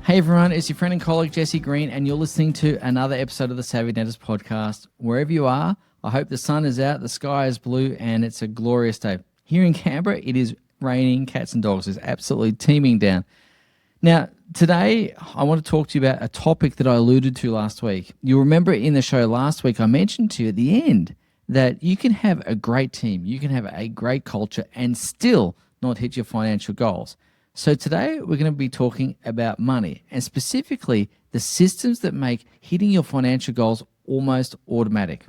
Hey everyone, it's your friend and colleague Jesse Green, and you're listening to another episode of the Savvy Dentist podcast. Wherever you are, I hope the sun is out, the sky is blue, and it's a glorious day. Here in Canberra, it is raining cats and dogs. It's absolutely teeming down. Now, today, I want to talk to you about a topic that I alluded to last week. You'll remember in the show last week, I mentioned to you at the end that you can have a great team, you can have a great culture, and still not hit your financial goals. So today we're going to be talking about money, and specifically the systems that make hitting your financial goals almost automatic.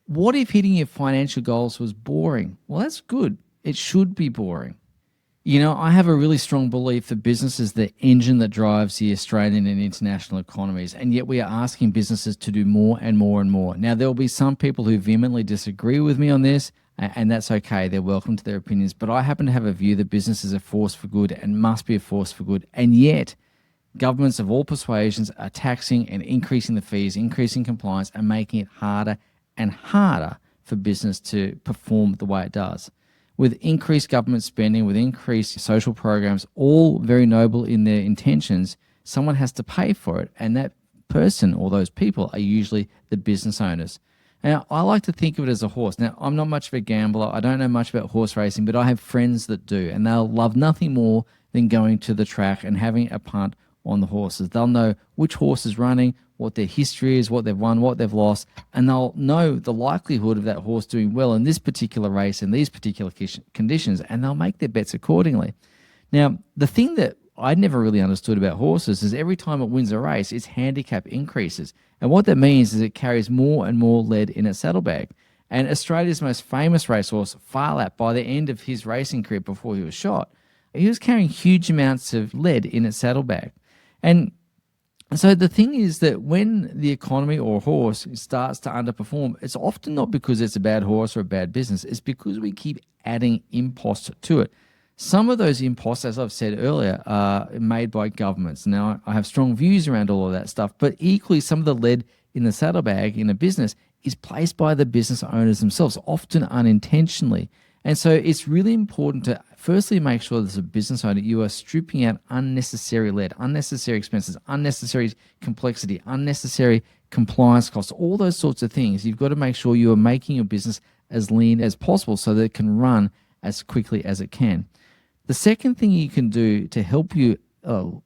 What if hitting your financial goals was boring? Well, that's good. It should be boring. You know, I have a really strong belief that business is the engine that drives the Australian and international economies, and yet we are asking businesses to do more and more and more. Now, there will be some people who vehemently disagree with me on this, and that's okay. They're welcome to their opinions. But I happen to have a view that business is a force for good and must be a force for good. And yet, governments of all persuasions are taxing and increasing the fees, increasing compliance, and making it harder and harder for business to perform the way it does. With increased government spending, with increased social programs, all very noble in their intentions, someone has to pay for it. And that person or those people are usually the business owners. Now, I like to think of it as a horse. Now, I'm not much of a gambler. I don't know much about horse racing, but I have friends that do, and they'll love nothing more than going to the track and having a punt on the horses. They'll know which horse is running, what their history is, what they've won, what they've lost, and they'll know the likelihood of that horse doing well in this particular race in these particular conditions, and they'll make their bets accordingly. Now, the thing that I never really understood about horses is every time it wins a race, its handicap increases. And what that means is it carries more and more lead in its saddlebag. And Australia's most famous racehorse, Farlap, by the end of his racing career before he was shot, he was carrying huge amounts of lead in its saddlebag. And so the thing is that when the economy or horse starts to underperform, it's often not because it's a bad horse or a bad business. It's because we keep adding imposts to it. Some of those imposts, as I've said earlier, are made by governments. Now, I have strong views around all of that stuff, but equally some of the lead in the saddlebag in a business is placed by the business owners themselves, often unintentionally. And so it's really important to firstly make sure that as a business owner, you are stripping out unnecessary lead, unnecessary expenses, unnecessary complexity, unnecessary compliance costs, all those sorts of things. You've got to make sure you are making your business as lean as possible so that it can run as quickly as it can. The second thing you can do to help you, in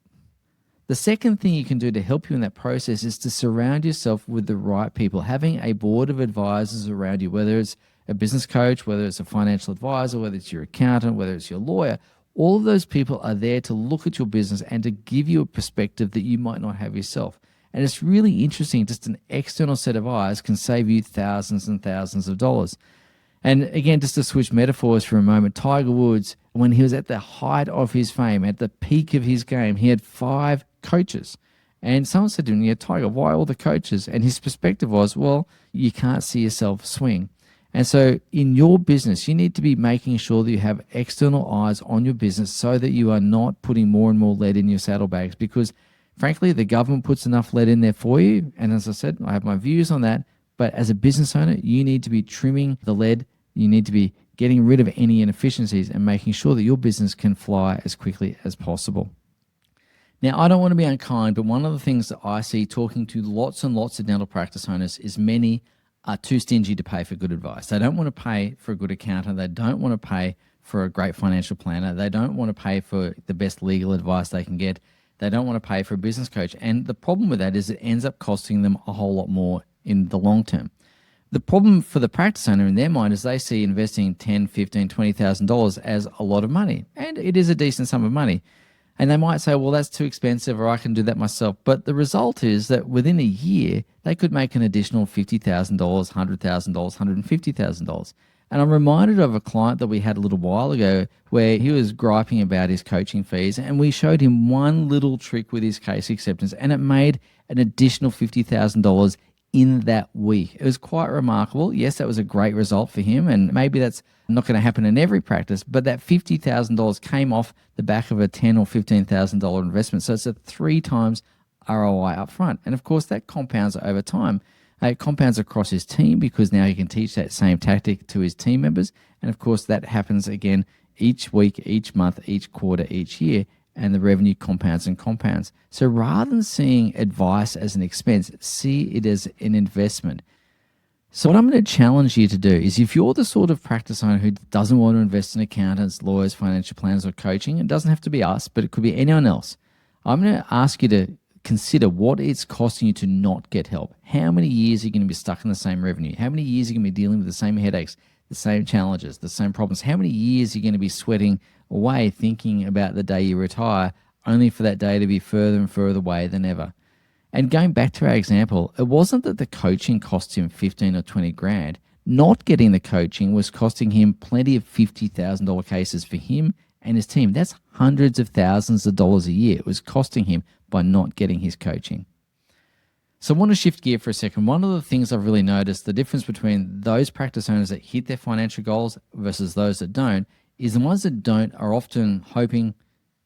that process is to surround yourself with the right people. Having a board of advisors around you, whether it's a business coach, whether it's a financial advisor, whether it's your accountant, whether it's your lawyer, all of those people are there to look at your business and to give you a perspective that you might not have yourself. And it's really interesting, just an external set of eyes can save you thousands and thousands of dollars. And again, just to switch metaphors for a moment, Tiger Woods, when he was at the height of his fame, at the peak of his game, he had 5 coaches. And someone said to him, yeah, Tiger, why all the coaches? And his perspective was, well, you can't see yourself swing. And so in your business, you need to be making sure that you have external eyes on your business so that you are not putting more and more lead in your saddlebags, because frankly, the government puts enough lead in there for you. And as I said, I have my views on that. But as a business owner, you need to be trimming the lead. You need to be getting rid of any inefficiencies and making sure that your business can fly as quickly as possible. Now, I don't want to be unkind, but one of the things that I see talking to lots and lots of dental practice owners is many are too stingy to pay for good advice. They don't want to pay for a good accountant. They don't want to pay for a great financial planner. They don't want to pay for the best legal advice they can get. They don't want to pay for a business coach. And the problem with that is it ends up costing them a whole lot more in the long term. The problem for the practice owner in their mind is they see investing $10,000, $15,000, $20,000 as a lot of money. And it is a decent sum of money. And they might say, well, that's too expensive, or I can do that myself. But the result is that within a year, they could make an additional $50,000, $100,000, $150,000. And I'm reminded of a client that we had a little while ago where he was griping about his coaching fees, and we showed him one little trick with his case acceptance, and it made an additional $50,000 in that week. It was quite remarkable. Yes, that was a great result for him, and maybe that's not going to happen in every practice, but that $50,000 came off the back of a $10,000 or $15,000 investment. So it's a 3 times ROI up front. And of course, that compounds over time. It compounds across his team because now he can teach that same tactic to his team members. And of course, that happens again each week, each month, each quarter, each year. and the revenue compounds and compounds. So rather than seeing advice as an expense, see it as an investment. So what I'm going to challenge you to do is, if you're the sort of practice owner who doesn't want to invest in accountants, lawyers, financial planners, or coaching, it doesn't have to be us, but it could be anyone else. I'm going to ask you to consider what it's costing you to not get help. How many years are you going to be stuck in the same revenue? How many years are you going to be dealing with the same headaches, the same challenges, the same problems? How many years are you going to be sweating away thinking about the day you retire, only for that day to be further and further away than ever? And going back to our example, it wasn't that the coaching cost him 15 or 20 grand. Not getting the coaching was costing him plenty of $50,000 cases for him and his team. That's hundreds of thousands of dollars a year it was costing him by not getting his coaching. So I want to shift gear for a second. One of the things I've really noticed, the difference between those practice owners that hit their financial goals versus those that don't, is the ones that don't are often hoping,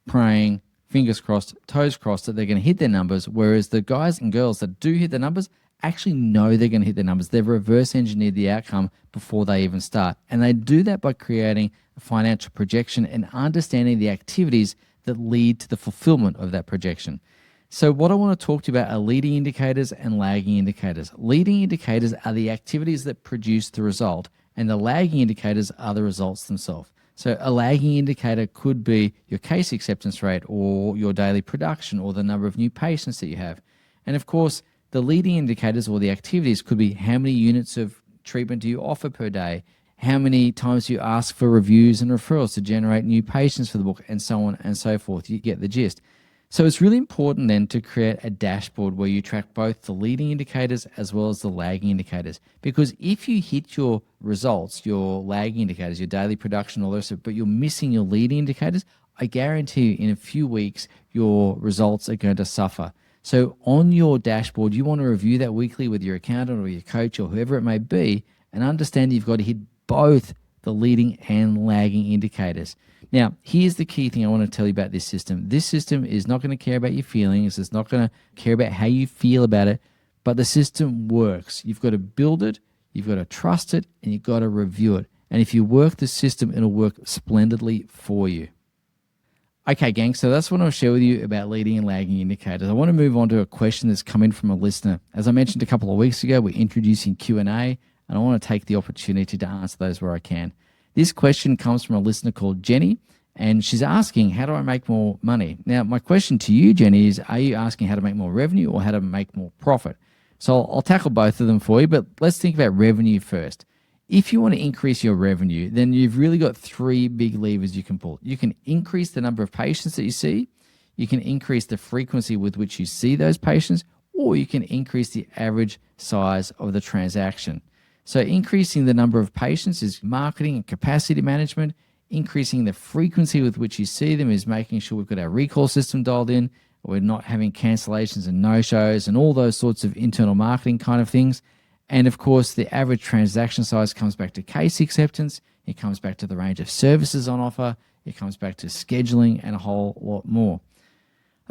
praying, fingers crossed, toes crossed that they're going to hit their numbers, whereas the guys and girls that do hit their numbers actually know they're going to hit their numbers. They've reverse engineered the outcome before they even start. And they do that by creating a financial projection and understanding the activities that lead to the fulfillment of that projection. So what I want to talk to you about are leading indicators and lagging indicators. Leading indicators are the activities that produce the result, and the lagging indicators are the results themselves. So a lagging indicator could be your case acceptance rate, or your daily production, or the number of new patients that you have. And of course, the leading indicators or the activities could be how many units of treatment do you offer per day, how many times do you ask for reviews and referrals to generate new patients for the book, and so on and so forth. You get the gist. So it's really important then to create a dashboard where you track both the leading indicators as well as the lagging indicators. Because if you hit your results, your lagging indicators, your daily production, all those, but you're missing your leading indicators, I guarantee you in a few weeks, your results are going to suffer. So on your dashboard, you want to review that weekly with your accountant or your coach or whoever it may be, and understand you've got to hit both the leading and lagging indicators. Now, here's the key thing I want to tell you about this system. This system is not going to care about your feelings. It's not going to care about how you feel about it, but the system works. You've got to build it, you've got to trust it, and you've got to review it. And if you work the system, it'll work splendidly for you. Okay, gang, so that's what I'll share with you about leading and lagging indicators. I want to move on to a question that's come in from a listener. As I mentioned a couple of weeks ago, we're introducing Q&A, and I want to take the opportunity to answer those where I can. This question comes from a listener called Jenny, and she's asking, how do I make more money? Now, my question to you, Jenny, is are you asking how to make more revenue or how to make more profit? So I'll tackle both of them for you, but let's think about revenue first. If you want to increase your revenue, then you've really got three big levers you can pull. You can increase the number of patients that you see, you can increase the frequency with which you see those patients, or you can increase the average size of the transaction. So increasing the number of patients is marketing and capacity management. Increasing the frequency with which you see them is making sure we've got our recall system dialed in, we're not having cancellations and no-shows and all those sorts of internal marketing kind of things. And of course, the average transaction size comes back to case acceptance. It comes back to the range of services on offer. It comes back to scheduling and a whole lot more.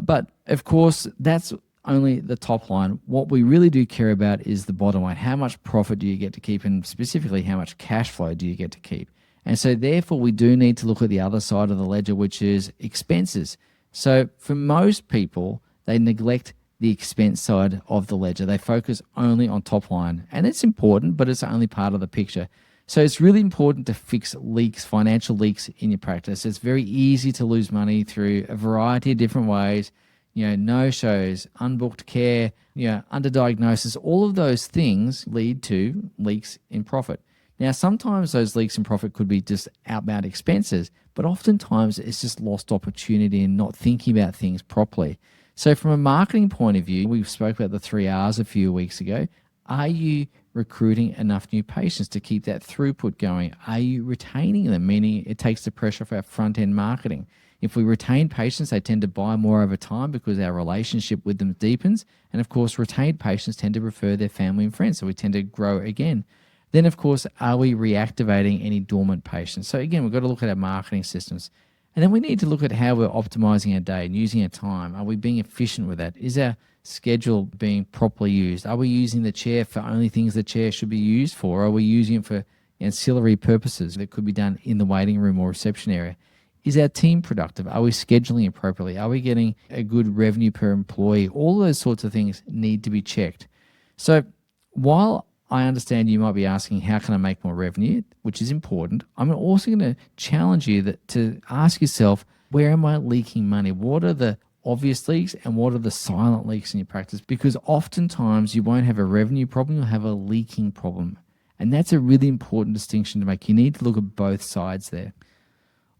But of course, that's only the top line. What we really do care about is the bottom line. How much profit do you get to keep, and specifically how much cash flow do you get to keep? And so therefore we do need to look at the other side of the ledger, which is expenses. So for most people, they neglect the expense side of the ledger. They focus only on top line, and it's important, but it's only part of the picture. So it's really important to fix leaks, financial leaks in your practice. It's very easy to lose money through a variety of different ways. No-shows, unbooked care, underdiagnosis, all of those things lead to leaks in profit. Now, sometimes those leaks in profit could be just outbound expenses, but oftentimes it's just lost opportunity and not thinking about things properly. So from a marketing point of view, we spoke about the 3 R's a few weeks ago. Are you recruiting enough new patients to keep that throughput going? Are you retaining them, meaning it takes the pressure off our front-end marketing? If we retain patients, they tend to buy more over time because our relationship with them deepens. And of course, retained patients tend to refer their family and friends, so we tend to grow again. Then, of course, are we reactivating any dormant patients? So again, we've got to look at our marketing systems. And then we need to look at how we're optimizing our day and using our time. Are we being efficient with that? Is our schedule being properly used? Are we using the chair for only things the chair should be used for? Are we using it for ancillary purposes that could be done in the waiting room or reception area? Is our team productive? Are we scheduling appropriately? Are we getting a good revenue per employee? All those sorts of things need to be checked. So while I understand you might be asking, how can I make more revenue, which is important, I'm also going to challenge you to ask yourself, where am I leaking money? What are the obvious leaks and what are the silent leaks in your practice? Because oftentimes you won't have a revenue problem, you'll have a leaking problem. And that's a really important distinction to make. You need to look at both sides there.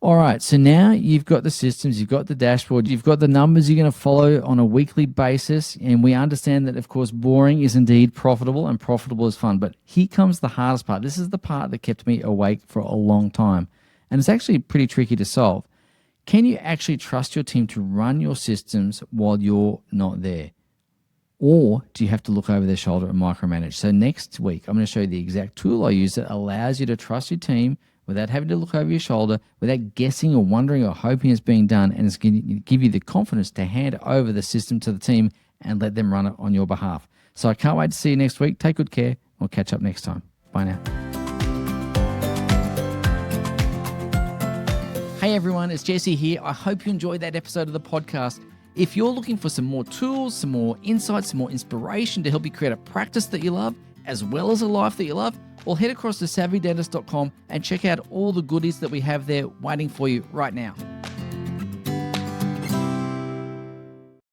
All right, so now you've got the systems, you've got the dashboard, you've got the numbers you're going to follow on a weekly basis, and we understand that, of course, boring is indeed profitable and profitable is fun. But here comes the hardest part. This is the part that kept me awake for a long time, and it's actually pretty tricky to solve. Can you actually trust your team to run your systems while you're not there? Or do you have to look over their shoulder and micromanage? So next week, I'm going to show you the exact tool I use that allows you to trust your team without having to look over your shoulder, without guessing or wondering or hoping it's being done, and it's going to give you the confidence to hand over the system to the team and let them run it on your behalf. So I can't wait to see you next week. Take good care. We'll catch up next time. Bye now. Hey everyone, it's Jesse here. I hope you enjoyed that episode of the podcast. If you're looking for some more tools, some more insights, some more inspiration to help you create a practice that you love, as well as a life that you love, well, head across to savvydentist.com and check out all the goodies that we have there waiting for you right now.